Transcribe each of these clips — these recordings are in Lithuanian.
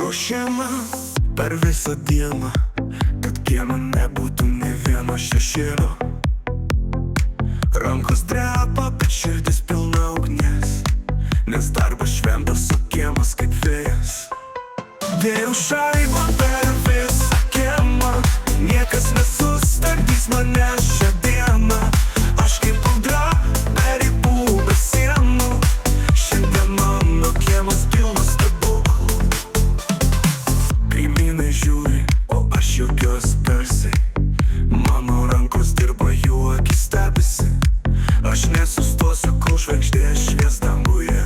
Ruošiama per visą dieną, kad kieme nebūtų nė vieno šešėlio. Rankos drepa, bet širdis pilna ugnies, nes darbas šventas, o kiemas kaip vėjas. Dėjau šaibą per visą kiemą, niekas nesustabdys mane šią dieną. Aš kaip audra be ribų, be sienų, šiandien mano kiemas pilnas stebuklų. Kaimynai žiūri, o aš juokiuos garsiai, mano rankos dirba, jų akis stebisi. Aš nesustosiu, kol žvaigždė švies danguje,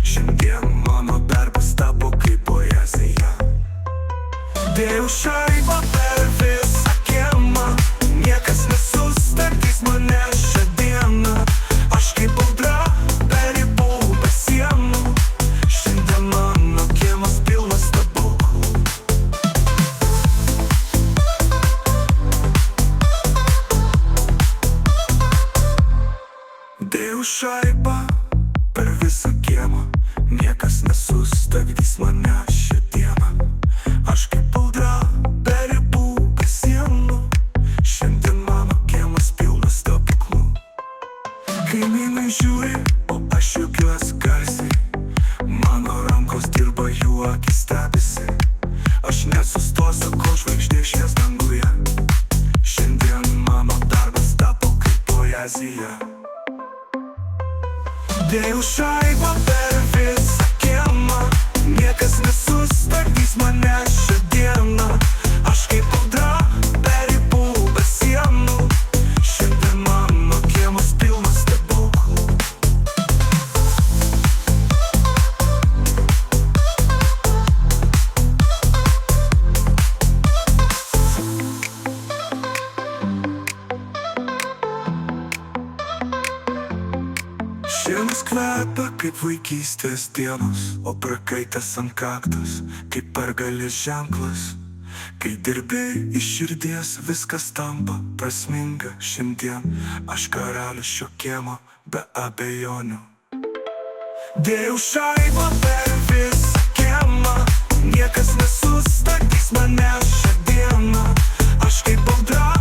šiandien mano darbas tapo kaip poezija. Dėjau šaibą per visą kiemą, niekas nesustabdys mane šią dieną. Aš kaip audra be ribų, be sienų, šiandien mano kiemas pilnas stebuklų. Dėjau šaibą per visą kiemą, niekas nesustabdys mane šią dieną. Aš kaip audra be ribų, be sienų, šiandien mano kiemas pilnas stebuklų. Kaimynai žiūri, o aš juokiuos garsiai, mano rankos dirba, jų akis stebisi. Aš nesustosiu, kol žvaigždė švies danguje, šiandien mano darbas tapo kaip poezija. Dėjau šaibą per visą kiemą, niekas nesustabdys mane šią dieną. Aš kaip audra be ribų, be sienų, šiandien mano kiemas pilnas stebuklų. Šienas kvepia kaip vaikystės dienos, o prakaitęs ant kaktos kaip pergalės ženklas. Kai dirbi iš širdies, viskas tampa prasminga. Šiandien aš karalius šio kiemo be abejonių. Dėjau šaibą per visą kiemą, niekas nesustabdys mane šią dieną. Aš kaip audra